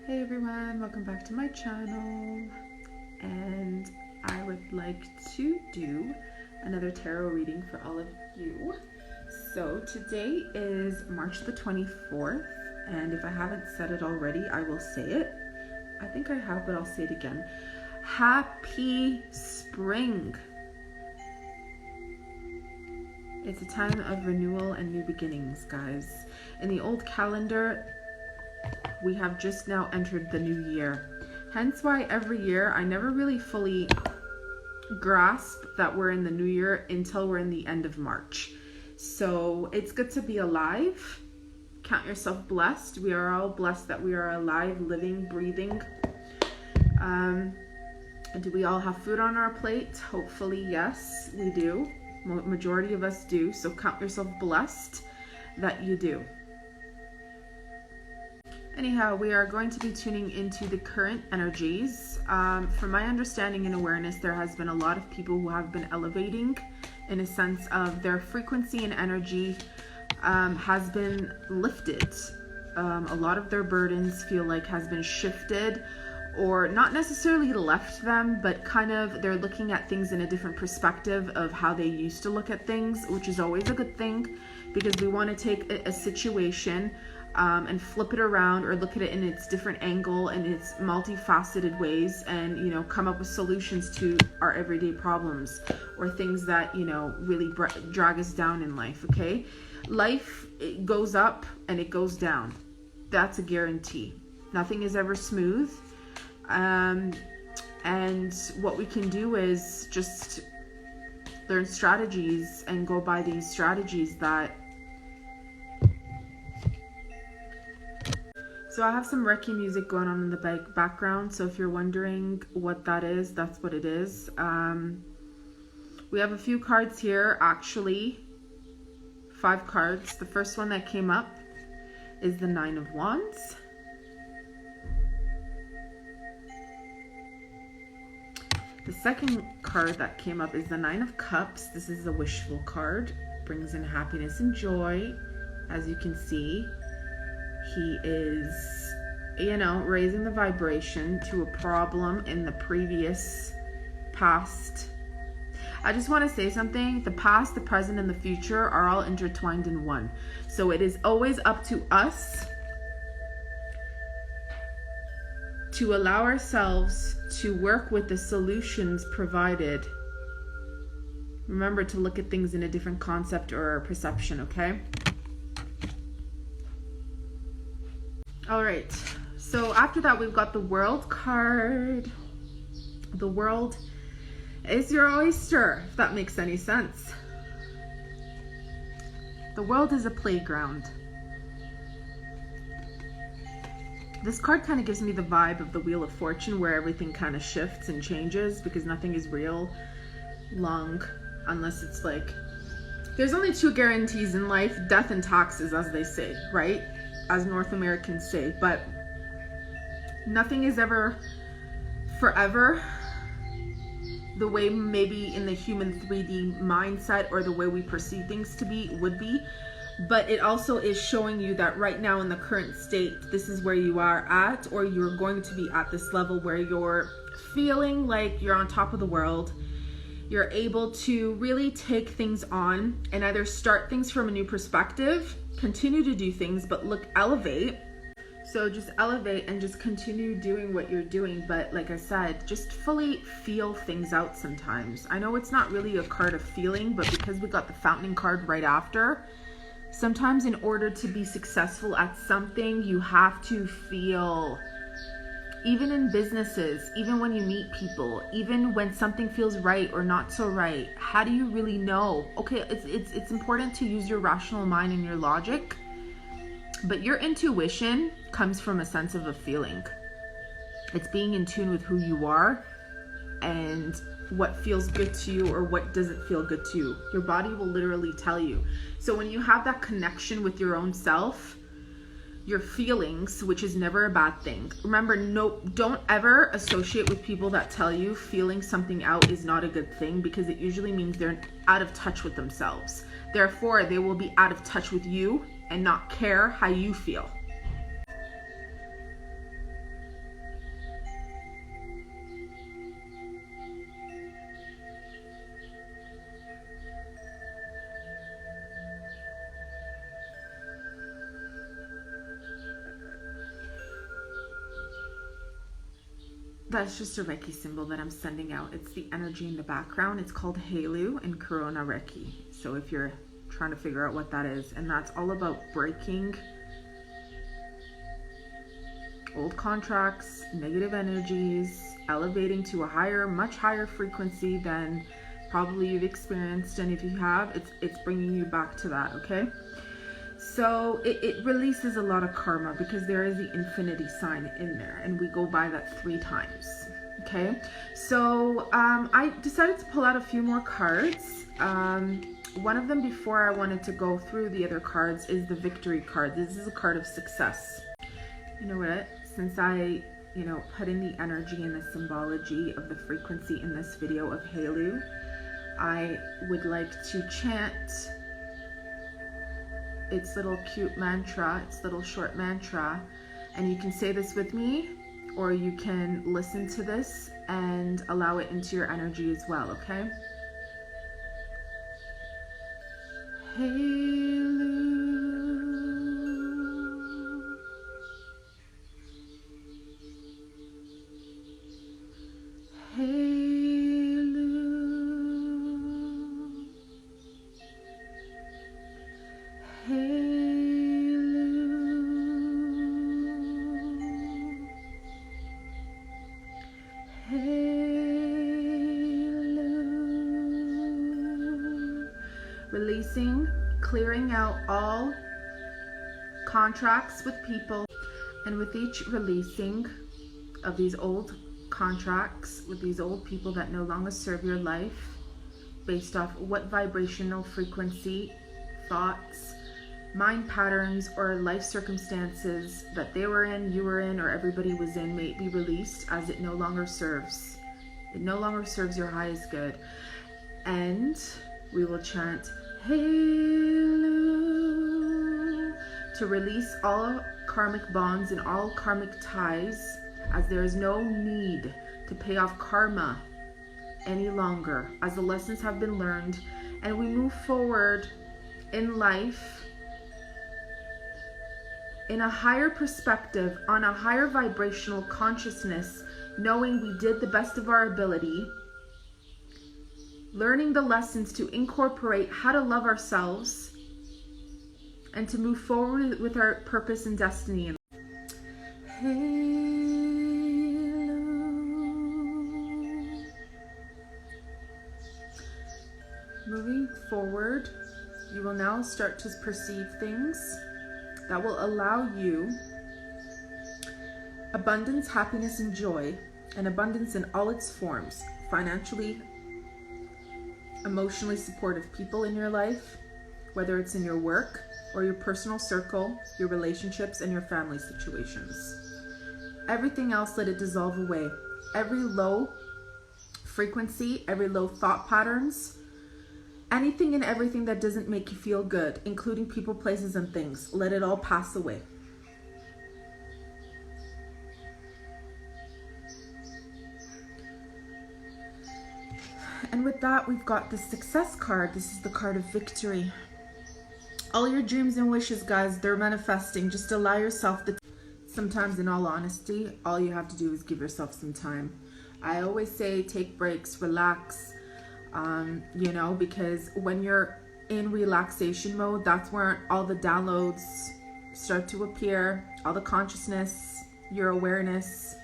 Hey everyone, welcome back to my channel, and I would like to do another tarot reading for all of you. So today is March the 24th, and if I haven't said it already, I will say it. I think I have, but I'll say it again. Happy spring. It's a time of renewal and new beginnings, guys. In the old calendar, we have just now entered the new year. Hence why every year I never really fully grasp that we're in the new year until we're in the end of March. So it's good to be alive. Count yourself blessed. We are all blessed that we are alive, living, breathing. Do we all have food on our plate? Hopefully, yes, we do. Majority of us do. So count yourself blessed that you do. Anyhow, we are going to be tuning into the current energies. From my understanding and awareness, there has been a lot of people who have been elevating in a sense of their frequency and energy has been lifted. A lot of their burdens feel like has been shifted, or not necessarily left them, but kind of they're looking at things in a different perspective of how they used to look at things, which is always a good thing, because we want to take a situation and flip it around, or look at it in its different angle and its multifaceted ways, and come up with solutions to our everyday problems or things that really drag us down in life. Okay, life, it goes up and it goes down. That's a guarantee. Nothing is ever smooth. And what we can do is just learn strategies and go by these strategies that. So I have some Reiki music going on in the background. So if you're wondering what that is, that's what it is. We have a few cards here, actually 5 cards. The first one that came up is the 9 of Wands. The second card that came up is the 9 of Cups. This is a wishful card. Brings in happiness and joy. As you can see, he is, raising the vibration to a problem in the previous past. I just want to say something. The past, the present, and the future are all intertwined in one. So it is always up to us to allow ourselves to work with the solutions provided. Remember to look at things in a different concept or perception, okay? All right, so after that, we've got the World card. The world is your oyster, if that makes any sense. The world is a playground. This card kind of gives me the vibe of the Wheel of Fortune, where everything kind of shifts and changes because nothing is real long, unless it's like, there's only 2 guarantees in life, death and taxes, as they say, right? As North Americans say, but nothing is ever forever the way maybe in the human 3D mindset or the way we perceive things to be would be. But it also is showing you that right now in the current state, this is where you are at, or you're going to be at this level where you're feeling like you're on top of the world. You're able to really take things on and either start things from a new perspective, continue to do things, but elevate. So just elevate and just continue doing what you're doing. But like I said, just fully feel things out sometimes. I know it's not really a card of feeling, but because we got the Fountain card right after, sometimes in order to be successful at something, you have to feel. Even in businesses, even when you meet people, even when something feels right or not so right, how do you really know? Okay, it's important to use your rational mind and your logic, but your intuition comes from a sense of a feeling. It's being in tune with who you are and what feels good to you or what doesn't feel good to you. Your body will literally tell you. So when you have that connection with your own self, your feelings, which is never a bad thing. Remember, don't ever associate with people that tell you feeling something out is not a good thing, because it usually means they're out of touch with themselves. Therefore, they will be out of touch with you and not care how you feel. That's just a Reiki symbol that I'm sending out. It's the energy in the background. It's called Helu and Corona Reiki. So if you're trying to figure out what that is, and that's all about breaking old contracts, negative energies, elevating to a higher, much higher frequency than probably you've experienced. And if you have, it's bringing you back to that, okay? So it releases a lot of karma because there is the infinity sign in there, and we go by that 3 times, okay? So I decided to pull out a few more cards. One of them, before I wanted to go through the other cards, is the victory card. This is a card of success. You know what? Since I, put in the energy and the symbology of the frequency in this video of Helu, I would like to chant its little cute mantra, its little short mantra, and you can say this with me, or you can listen to this and allow it into your energy as well, okay? Helu, Helu, Helu, Helu. Releasing, clearing out all contracts with people, and with each releasing of these old contracts with these old people that no longer serve your life, based off what vibrational frequency, thoughts, mind patterns, or life circumstances that they were in, you were in, or everybody was in, may be released, as it no longer serves. It no longer serves your highest good. And we will chant Helu to release all karmic bonds and all karmic ties, as there is no need to pay off karma any longer, as the lessons have been learned, and we move forward in life in a higher perspective, on a higher vibrational consciousness, knowing we did the best of our ability, learning the lessons to incorporate how to love ourselves and to move forward with our purpose and destiny. Moving forward, you will now start to perceive things that will allow you abundance, happiness, and joy, and abundance in all its forms, financially, emotionally supportive people in your life, whether it's in your work or your personal circle, your relationships, and your family situations. Everything else, let it dissolve away. Every low frequency, every low thought patterns, anything and everything that doesn't make you feel good, including people, places, and things, let it all pass away. And with that, we've got the success card. This is the card of victory. All your dreams and wishes, guys, they're manifesting. Just allow yourself the sometimes, in all honesty, all you have to do is give yourself some time. I always say take breaks, relax, because when you're in relaxation mode, that's where all the downloads start to appear, all the consciousness, your awareness.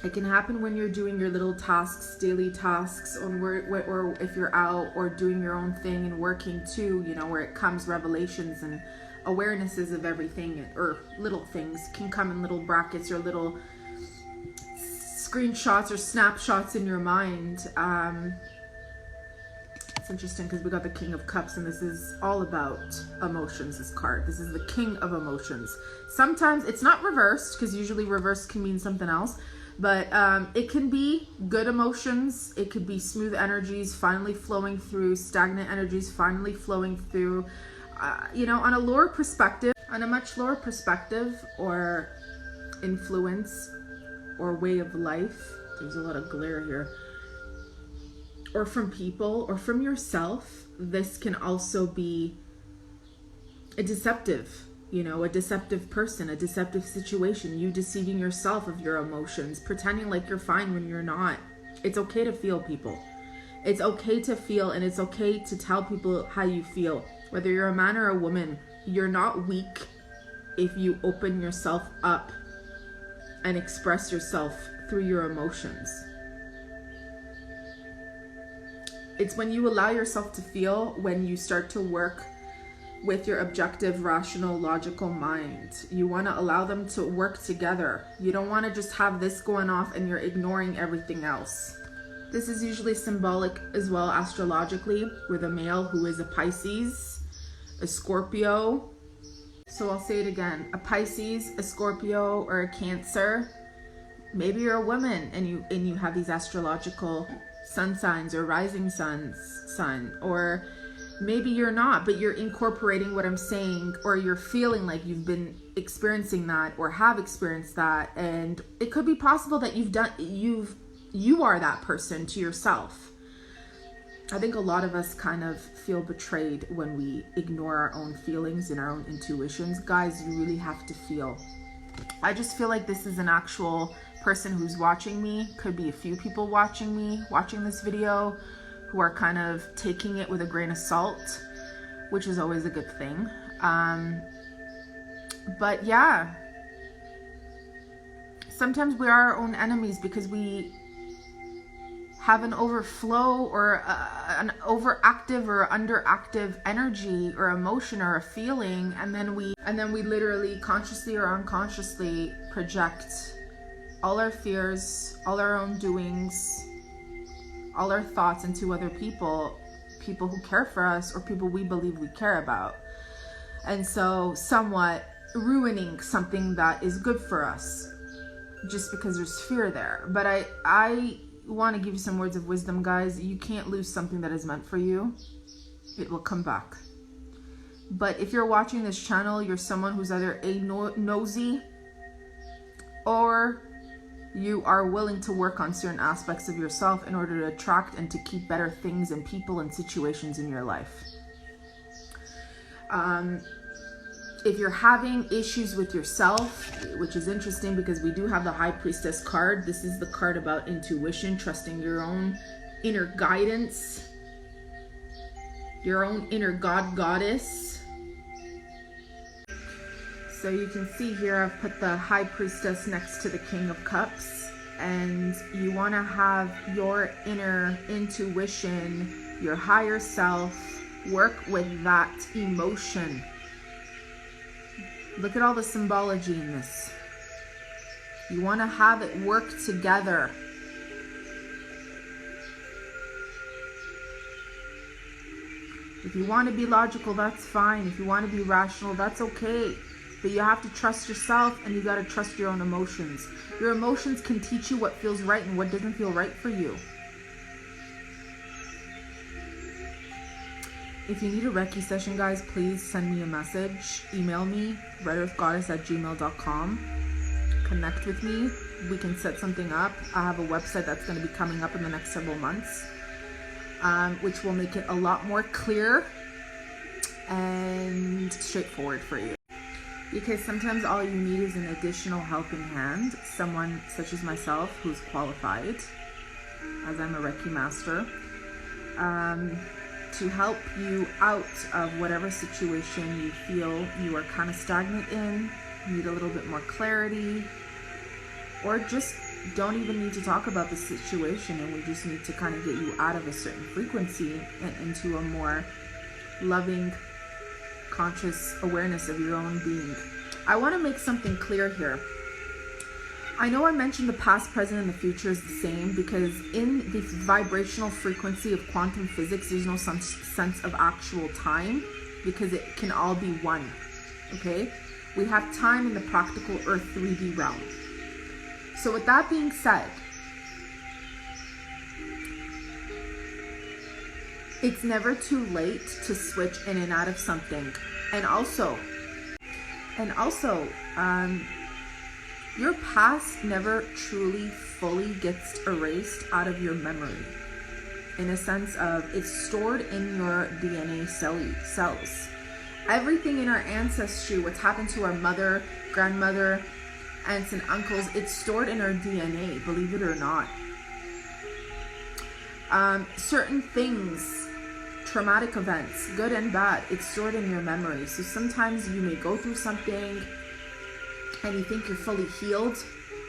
It can happen when you're doing your little tasks, daily tasks, or if you're out or doing your own thing and working too, where it comes revelations and awarenesses of everything, or little things can come in little brackets or little screenshots or snapshots in your mind. It's interesting because we got the King of Cups, and this is all about emotions, this card. This is the King of Emotions. Sometimes it's not reversed, because usually reverse can mean something else. But it can be good emotions. It could be smooth energies finally flowing through, stagnant energies finally flowing through, on a lower perspective, on a much lower perspective or influence or way of life. There's a lot of glare here. Or from people or from yourself. This can also be a deceptive You know, a deceptive person, a deceptive situation, you deceiving yourself of your emotions, pretending like you're fine when you're not. It's okay to feel, people. It's okay to feel, and it's okay to tell people how you feel. Whether you're a man or a woman, you're not weak if you open yourself up and express yourself through your emotions. It's when you allow yourself to feel, when you start to work with your objective, rational, logical mind. You want to allow them to work together. You don't want to just have this going off and you're ignoring everything else. This is usually symbolic as well astrologically, with a male who is a Pisces, a Scorpio. So I'll say it again, a Pisces, a Scorpio, or a Cancer. Maybe you're a woman and you have these astrological sun signs or rising sun, or maybe you're not, but you're incorporating what I'm saying, or you're feeling like you've been experiencing that or have experienced that. And it could be possible that you are that person to yourself. I think a lot of us kind of feel betrayed when we ignore our own feelings and our own intuitions. Guys, you really have to feel. I just feel like this is an actual person who's watching me. Could be a few people watching this video, who are kind of taking it with a grain of salt, which is always a good thing. But yeah, sometimes we are our own enemies because we have an overflow or an overactive or underactive energy or emotion or a feeling, and then we literally consciously or unconsciously project all our fears, all our own doings, all our thoughts into other people who care for us or people we believe we care about. And so somewhat ruining something that is good for us just because there's fear there. But I want to give you some words of wisdom, guys. You can't lose something that is meant for you. It will come back. But if you're watching this channel, you're someone who's either a nosy, or you are willing to work on certain aspects of yourself in order to attract and to keep better things and people and situations in your life. If you're having issues with yourself, which is interesting because we do have the High Priestess card. This is the card about intuition, trusting your own inner guidance, your own inner goddess. So you can see here I've put the High Priestess next to the King of Cups, and you want to have your inner intuition, your higher self, work with that emotion. Look at all the symbology in this. You want to have it work together. If you want to be logical, that's fine. If you want to be rational, that's okay. But you have to trust yourself, and you got to trust your own emotions. Your emotions can teach you what feels right and what doesn't feel right for you. If you need a Reiki session, guys, please send me a message. Email me, redearthgoddess@gmail.com. Connect with me. We can set something up. I have a website that's going to be coming up in the next several months, which will make it a lot more clear and straightforward for you. Because sometimes all you need is an additional helping hand, someone such as myself who's qualified, as I'm a Reiki master, to help you out of whatever situation you feel you are kind of stagnant in, need a little bit more clarity, or just don't even need to talk about the situation, and we just need to kind of get you out of a certain frequency and into a more loving, conscious awareness of your own being. I want to make something clear here. I know I mentioned the past, present, and the future is the same because in the vibrational frequency of quantum physics, there's no sense of actual time because it can all be one, okay? We have time in the practical Earth 3D realm. So with that being said, it's never too late to switch in and out of something. And also, your past never truly fully gets erased out of your memory, in a sense of it's stored in your DNA cells. Everything in our ancestry, what's happened to our mother, grandmother, aunts and uncles, it's stored in our DNA, believe it or not. Certain things, traumatic events, good and bad, it's stored in your memory. So sometimes you may go through something and you think you're fully healed,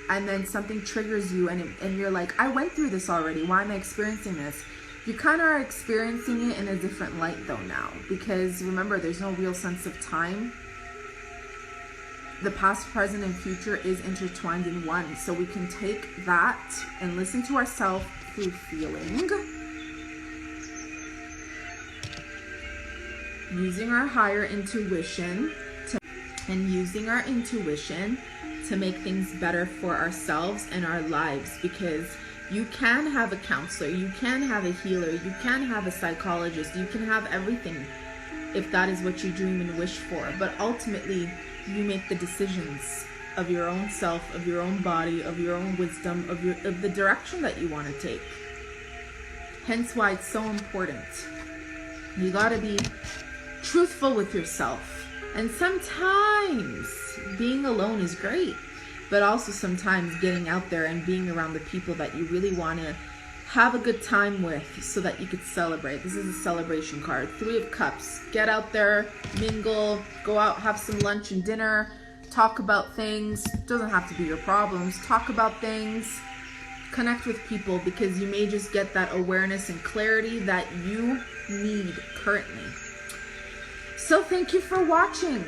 and then something triggers you and you're like, I went through this already, why am I experiencing this? You kind of are experiencing it in a different light though now, because remember, there's no real sense of time. The past, present, and future is intertwined in one. So we can take that and listen to ourselves through feeling, using our higher intuition and using our intuition to make things better for ourselves and our lives, because you can have a counselor, you can have a healer, you can have a psychologist, you can have everything if that is what you dream and wish for. But ultimately, you make the decisions of your own self, of your own body, of your own wisdom, of the direction that you want to take. Hence why it's so important. You gotta be truthful with yourself. And sometimes being alone is great, but also sometimes getting out there and being around the people that you really want to have a good time with so that you could celebrate. This is a celebration card. 3 of Cups. Get out there, mingle, go out, have some lunch and dinner, talk about things. Doesn't have to be your problems. Talk about things. Connect with people, because you may just get that awareness and clarity that you need currently. So thank you for watching.